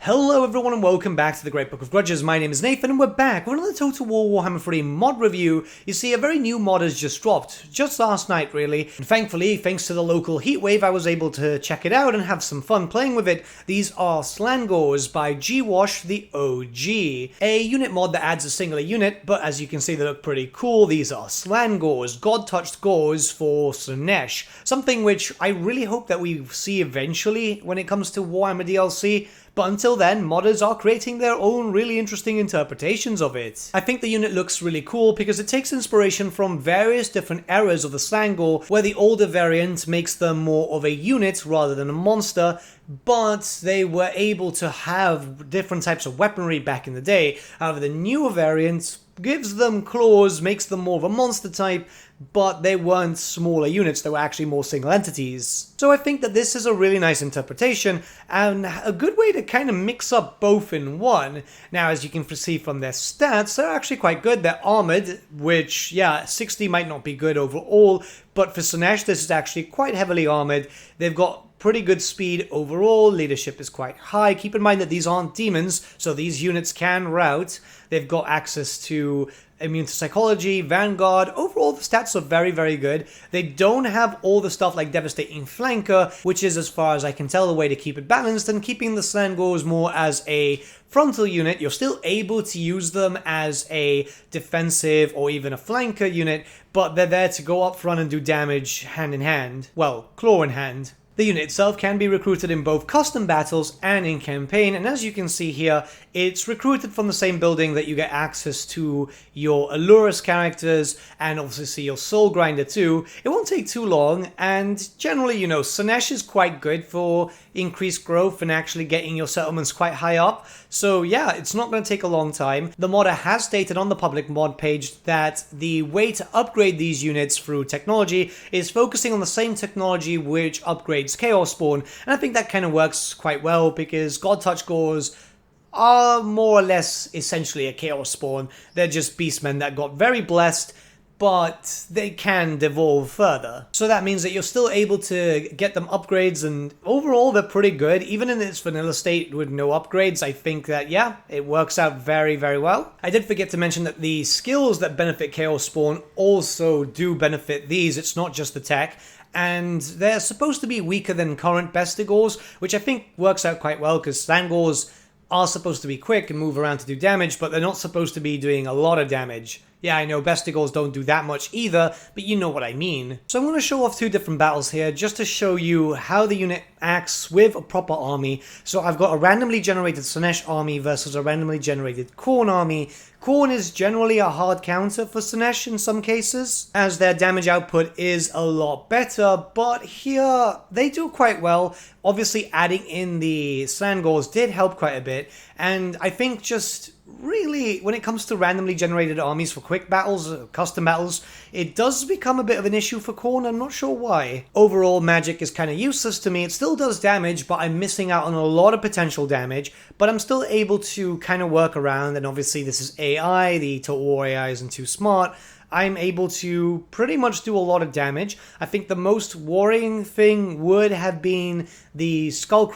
Hello everyone and welcome back to the Great Book of Grudges. My name is Nathan and we're back with another Total War Warhammer 3 mod review. You see, a very new mod has just dropped, just last night really, and thankfully, thanks to the local heatwave, I was able to check it out and have some fun playing with it. These are Slaangors by G-Wash the OG, a unit mod that adds a singular unit, but as you can see they look pretty cool. These are Slaangors, God-touched gors for Slaanesh, something which I really hope that we see eventually when it comes to Warhammer DLC. But until then, modders are creating their own really interesting interpretations of it. I think the unit looks really cool because it takes inspiration from various different eras of the Slaangor, where the older variant makes them more of a unit rather than a monster, but they were able to have different types of weaponry back in the day. However, the newer variant gives them claws, makes them more of a monster type, but they weren't smaller units, they were actually more single entities. So I think that this is a really nice interpretation, and a good way to kind of mix up both in one. Now, as you can see from their stats, they're actually quite good. They're armored, which, yeah, 60 might not be good overall, but for Slaanesh, this is actually quite heavily armored. They've got pretty good speed overall, leadership is quite high. Keep in mind that these aren't demons, so these units can rout. They've got access to immune to psychology, vanguard. Overall, the stats are very, very good. They don't have all the stuff like devastating flanker, which is, as far as I can tell, the way to keep it balanced and keeping the Slaangors more as a frontal unit. You're still able to use them as a defensive or even a flanker unit, but they're there to go up front and do damage hand in hand. Well, claw in hand. The unit itself can be recruited in both custom battles and in campaign, and as you can see here, it's recruited from the same building that you get access to your Allurus characters, and obviously your Soul Grinder too. It won't take too long, and generally, you know, Slaanesh is quite good for increased growth and actually getting your settlements quite high up. So yeah, it's not going to take a long time. The modder has stated on the public mod page that the way to upgrade these units through technology is focusing on the same technology which upgrades Chaos Spawn, and I think that kind of works quite well because God Touch Gors are more or less essentially a Chaos Spawn. They're just beastmen that got very blessed, but they can devolve further. So that means that you're still able to get them upgrades, and overall they're pretty good. Even in its vanilla state with no upgrades, I think that, yeah, it works out very, very well. I did forget to mention that the skills that benefit Chaos Spawn also do benefit these. It's not just the tech. And they're supposed to be weaker than current Bestigors, which I think works out quite well because Slaangors are supposed to be quick and move around to do damage, but they're not supposed to be doing a lot of damage. Yeah, I know Bestigors don't do that much either, but you know what I mean. So I'm going to show off two different battles here just to show you how the unit acts with a proper army. So I've got a randomly generated Slaanesh army versus a randomly generated Khorne army. Khorne is generally a hard counter for Slaanesh in some cases, as their damage output is a lot better, but here they do quite well. Obviously adding in the Slaangors did help quite a bit, and I think just really, when it comes to randomly generated armies for quick battles, custom battles, it does become a bit of an issue for Khorne. I'm not sure why. Overall, magic is kind of useless to me. It still does damage, but I'm missing out on a lot of potential damage, but I'm still able to kind of work around, and obviously this is AI, the Total War AI isn't too smart. I'm able to pretty much do a lot of damage. I think the most worrying thing would have been the Blood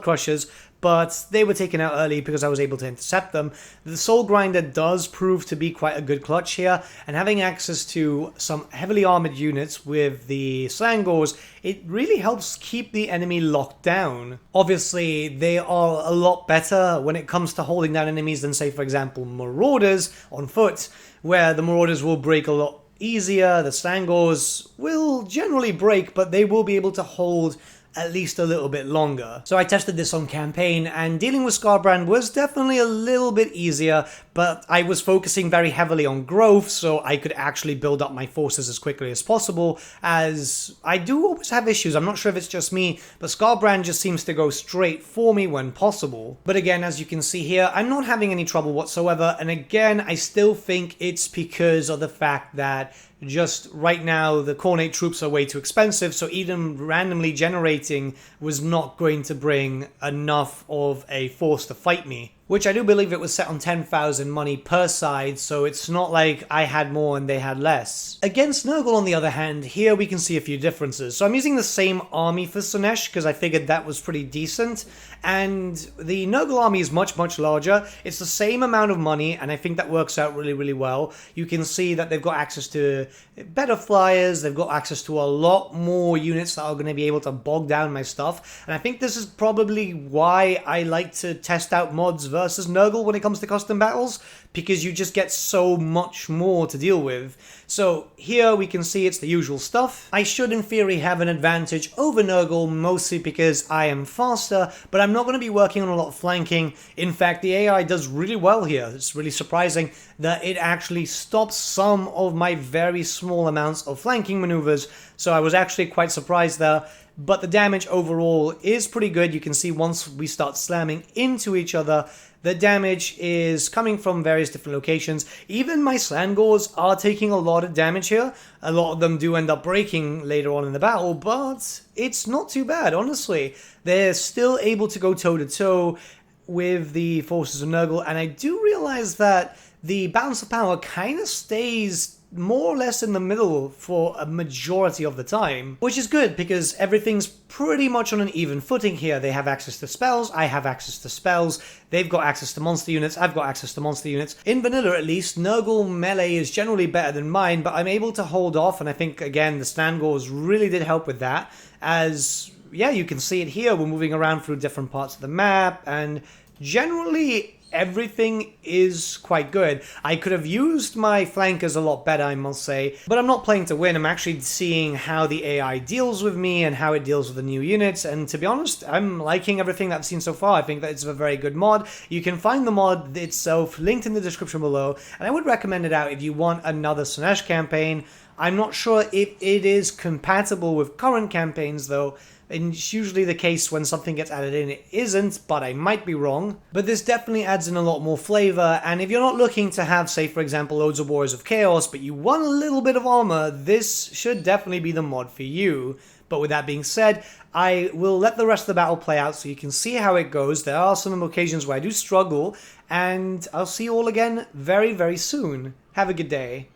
Crushers, but they were taken out early because I was able to intercept them. The Soul Grinder does prove to be quite a good clutch here, and having access to some heavily armored units with the Slaangors, it really helps keep the enemy locked down. Obviously, they are a lot better when it comes to holding down enemies than, say, for example, Marauders on foot, where the Marauders will break a lot easier. The Slaangors will generally break, but they will be able to hold at least a little bit longer. So I tested this on campaign, and dealing with Skarbrand was definitely a little bit easier, but I was focusing very heavily on growth, so I could actually build up my forces as quickly as possible, as I do always have issues. I'm not sure if it's just me, but Skarbrand just seems to go straight for me when possible. But again, as you can see here, I'm not having any trouble whatsoever, and again, I still think it's because of the fact that just right now the Khornate troops are way too expensive, so even randomly generating was not going to bring enough of a force to fight me. which I do believe it was set on 10,000 money per side, so it's not like I had more and they had less. Against Nurgle, on the other hand, here we can see a few differences. So I'm using the same army for Slaanesh because I figured that was pretty decent, and the Nurgle army is much, much larger. It's the same amount of money, and I think that works out really, really well. You can see that they've got access to better flyers, they've got access to a lot more units that are going to be able to bog down my stuff, and I think this is probably why I like to test out mods versus Nurgle when it comes to custom battles, because you just get so much more to deal with. So here we can see it's the usual stuff. I should in theory have an advantage over Nurgle, mostly because I am faster, but I'm not going to be working on a lot of flanking. In fact, the AI does really well here. It's really surprising that it actually stops some of my very small amounts of flanking maneuvers, so I was actually quite surprised there. But the damage overall is pretty good. You can see once we start slamming into each other, the damage is coming from various different locations. Even my Slaangors are taking a lot of damage here. A lot of them do end up breaking later on in the battle, but it's not too bad, honestly. They're still able to go toe-to-toe with the forces of Nurgle, and I do realize that the balance of power kind of stays more or less in the middle for a majority of the time, which is good because everything's pretty much on an even footing here. They have access to spells, I have access to spells, they've got access to monster units, I've got access to monster units. In vanilla at least, Nurgle melee is generally better than mine, but I'm able to hold off, and I think again the Slaangors really did help with that, as yeah, you can see it here, we're moving around through different parts of the map, and generally everything is quite good. I could have used my flankers a lot better, I must say, but I'm not playing to win. I'm actually seeing how the AI deals with me and how it deals with the new units, and to be honest, I'm liking everything that I've seen so far. I think that it's a very good mod. You can find the mod itself linked in the description below, and I would recommend it out if you want another Slaanesh campaign. I'm not sure if it is compatible with current campaigns though, and it's usually the case when something gets added in, it isn't, but I might be wrong. But this definitely adds in a lot more flavor, and if you're not looking to have, say for example, loads of Warriors of Chaos, but you want a little bit of armor, this should definitely be the mod for you. But with that being said, I will let the rest of the battle play out so you can see how it goes. There are some occasions where I do struggle, and I'll see you all again very, very soon. Have a good day.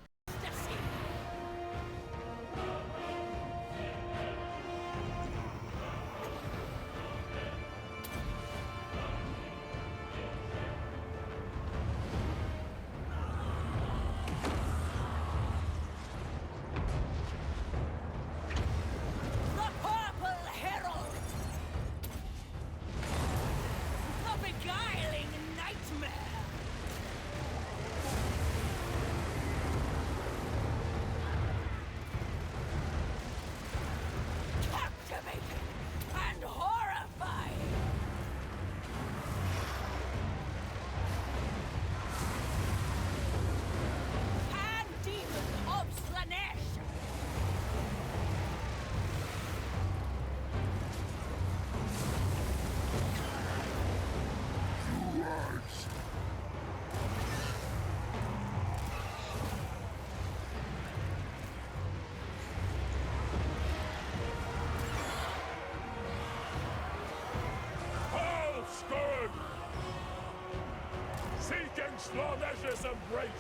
Slanesh's embrace!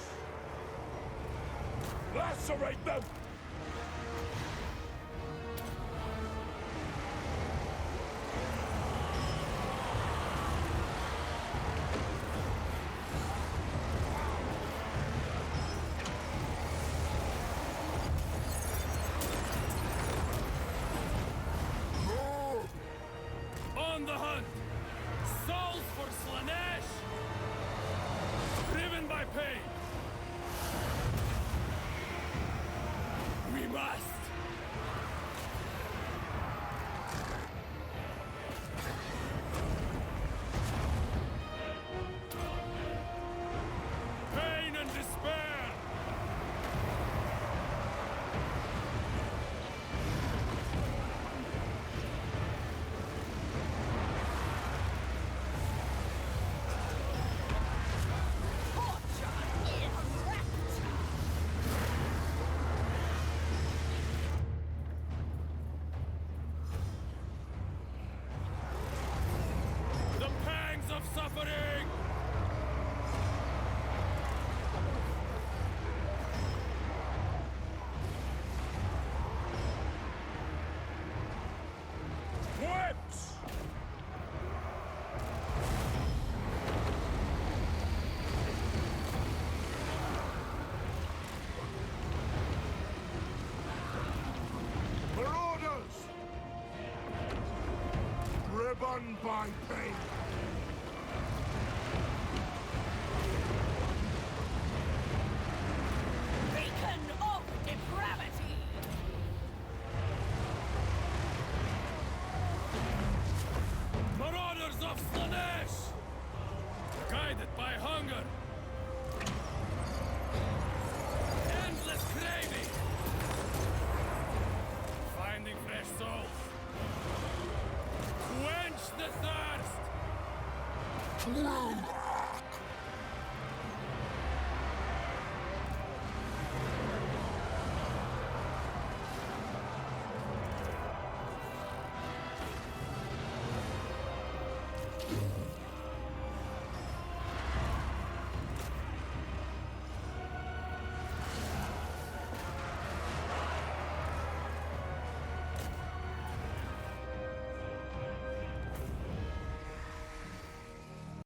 Lacerate them! On the hunt! Souls for Slaanesh! Driven by pain! my pain! Beacon of depravity! Marauders of Slaanesh! Guided by hunger! Endless craving! Finding fresh souls! Quench the thirst! Through